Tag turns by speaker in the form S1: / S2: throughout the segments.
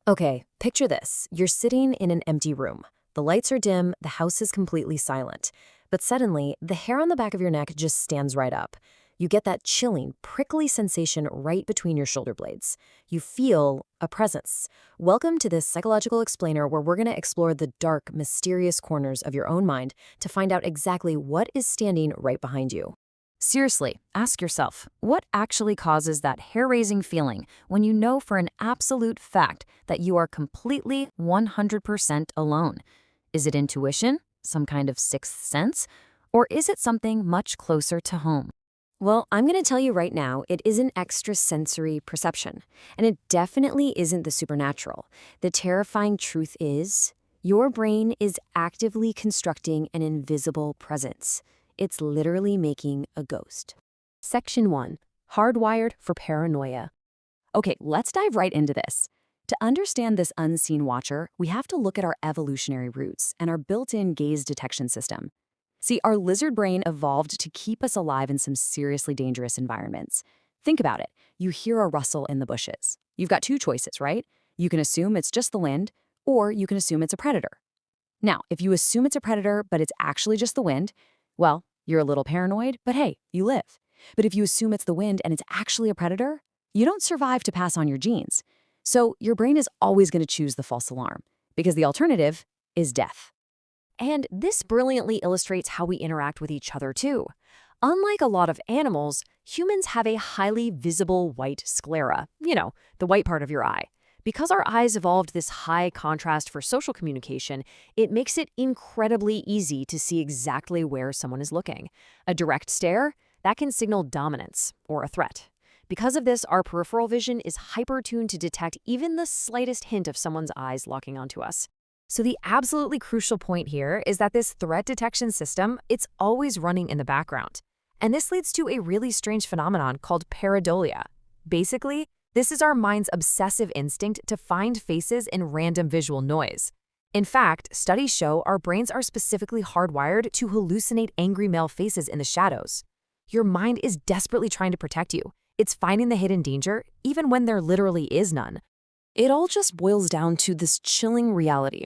S1: Okay, picture this. You're sitting in an empty room. The lights are dim, the house is completely silent. But suddenly, the hair on the back of your neck just stands right up. You get that chilling, prickly sensation right between your shoulder blades. You feel a presence. Welcome to this psychological explainer where we're going to explore the dark, mysterious corners of your own mind to find out exactly what is standing right behind you. Seriously, ask yourself, what actually causes that hair-raising feeling when you know for an absolute fact that you are completely 100% alone? Is it intuition, some kind of sixth sense, or is it something much closer to home? Well, I'm going to tell you right now, it isn't extrasensory perception, and it definitely isn't the supernatural. The terrifying truth is, your brain is actively constructing an invisible presence. It's literally making a ghost. Section 1. Hardwired for paranoia. Okay, let's dive right into this. To understand this unseen watcher, we have to look at our evolutionary roots and our built-in gaze detection system. See, our lizard brain evolved to keep us alive in some seriously dangerous environments. Think about it. You hear a rustle in the bushes. You've got two choices, right? You can assume it's just the wind, or you can assume it's a predator. Now, if you assume it's a predator, but it's actually just the wind, well, you're a little paranoid, but hey, you live. But if you assume it's the wind and it's actually a predator, you don't survive to pass on your genes. So your brain is always going to choose the false alarm, because the alternative is death. And this brilliantly illustrates how we interact with each other too. Unlike a lot of animals, humans have a highly visible white sclera, the white part of your eye. Because our eyes evolved this high contrast for social communication, it makes it incredibly easy to see exactly where someone is looking. A direct stare, that can signal dominance or a threat. Because of this, our peripheral vision is hyper-tuned to detect even the slightest hint of someone's eyes locking onto us. So the absolutely crucial point here is that this threat detection system, it's always running in the background. And this leads to a really strange phenomenon called pareidolia. Basically, this is our mind's obsessive instinct to find faces in random visual noise. In fact, studies show our brains are specifically hardwired to hallucinate angry male faces in the shadows. Your mind is desperately trying to protect you. It's finding the hidden danger, even when there literally is none. It all just boils down to this chilling reality.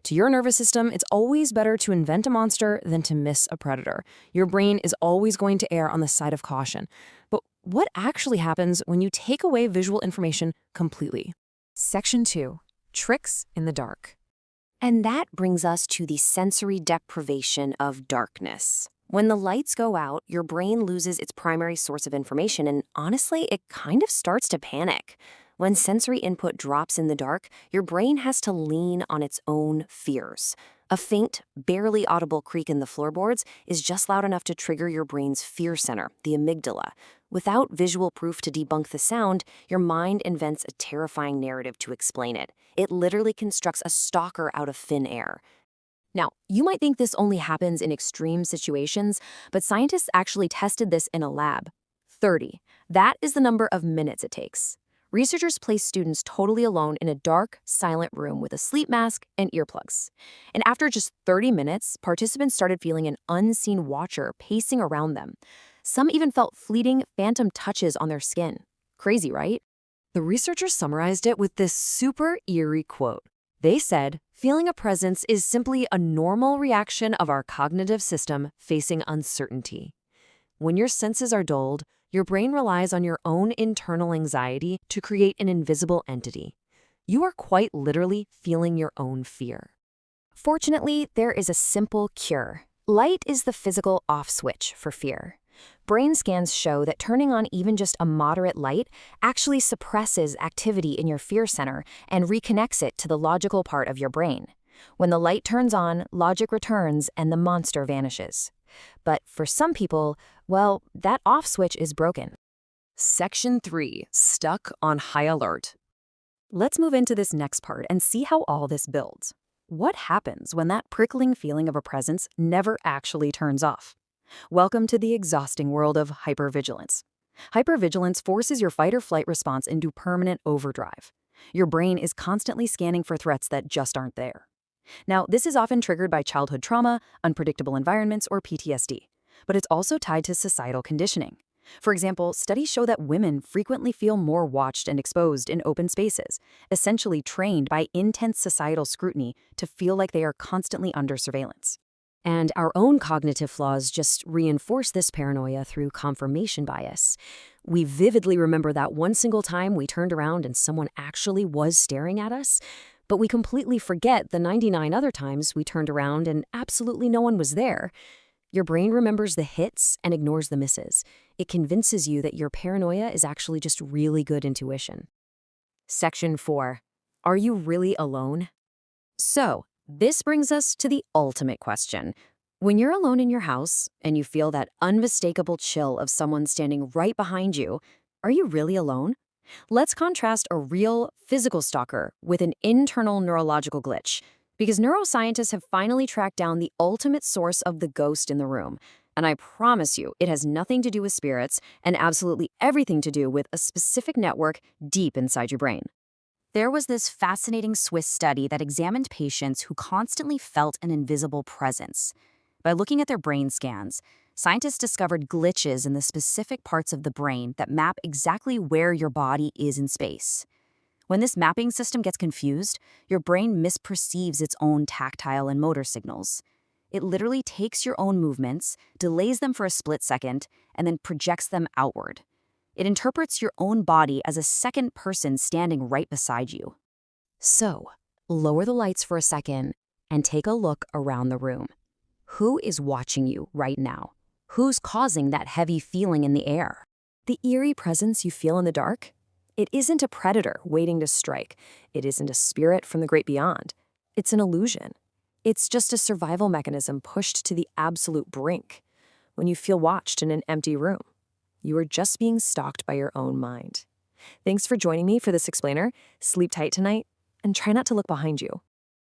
S1: To your nervous system, it's always better to invent a monster than to miss a predator. Your brain is always going to err on the side of caution. But what actually happens when you take away visual information completely? Section 2. Tricks in the dark. And that brings us to the sensory deprivation of darkness. When the lights go out, your brain loses its primary source of information, and honestly, it kind of starts to panic. When sensory input drops in the dark, your brain has to lean on its own fears. A faint, barely audible creak in the floorboards is just loud enough to trigger your brain's fear center, the amygdala. Without visual proof to debunk the sound, your mind invents a terrifying narrative to explain it. It literally constructs a stalker out of thin air. Now, you might think this only happens in extreme situations, but scientists actually tested this in a lab. 30. That is the number of minutes it takes. Researchers placed students totally alone in a dark, silent room with a sleep mask and earplugs. And after just 30 minutes, participants started feeling an unseen watcher pacing around them. Some even felt fleeting, phantom touches on their skin. Crazy, right? The researchers summarized it with this super eerie quote. They said, "Feeling a presence is simply a normal reaction of our cognitive system facing uncertainty. When your senses are dulled, your brain relies on your own internal anxiety to create an invisible entity. You are quite literally feeling your own fear." Fortunately, there is a simple cure. Light is the physical off switch for fear. Brain scans show that turning on even just a moderate light actually suppresses activity in your fear center and reconnects it to the logical part of your brain. When the light turns on, logic returns and the monster vanishes. But for some people, well, that off switch is broken. Section 3. Stuck on high alert. Let's move into this next part and see how all this builds. What happens when that prickling feeling of a presence never actually turns off? Welcome to the exhausting world of hypervigilance. Hypervigilance forces your fight-or-flight response into permanent overdrive. Your brain is constantly scanning for threats that just aren't there. Now, this is often triggered by childhood trauma, unpredictable environments, or PTSD. But it's also tied to societal conditioning.
S2: For example, studies show that women frequently feel more watched and exposed in open spaces, essentially trained by intense societal scrutiny to feel like they are constantly under surveillance.
S1: And our own cognitive flaws just reinforce this paranoia through confirmation bias. We vividly remember that one single time we turned around and someone actually was staring at us, but we completely forget the 99 other times we turned around and absolutely no one was there. Your brain remembers the hits and ignores the misses. It convinces you that your paranoia is actually just really good intuition. Section 4. Are you really alone? So, this brings us to the ultimate question. When you're alone in your house and you feel that unmistakable chill of someone standing right behind you, are you really alone? Let's contrast a real physical stalker with an internal neurological glitch, because neuroscientists have finally tracked down the ultimate source of the ghost in the room. And I promise you, it has nothing to do with spirits and absolutely everything to do with a specific network deep inside your brain. There was this fascinating Swiss study that examined patients who constantly felt an invisible presence. By looking at their brain scans, scientists discovered glitches in the specific parts of the brain that map exactly where your body is in space. When this mapping system gets confused, your brain misperceives its own tactile and motor signals. It literally takes your own movements, delays them for a split second, and then projects them outward. It interprets your own body as a second person standing right beside you. So, lower the lights for a second and take a look around the room. Who is watching you right now? Who's causing that heavy feeling in the air? The eerie presence you feel in the dark? It isn't a predator waiting to strike. It isn't a spirit from the great beyond. It's an illusion. It's just a survival mechanism pushed to the absolute brink. When you feel watched in an empty room, you are just being stalked by your own mind. Thanks for joining me for this explainer. Sleep tight tonight, and try not to look behind you.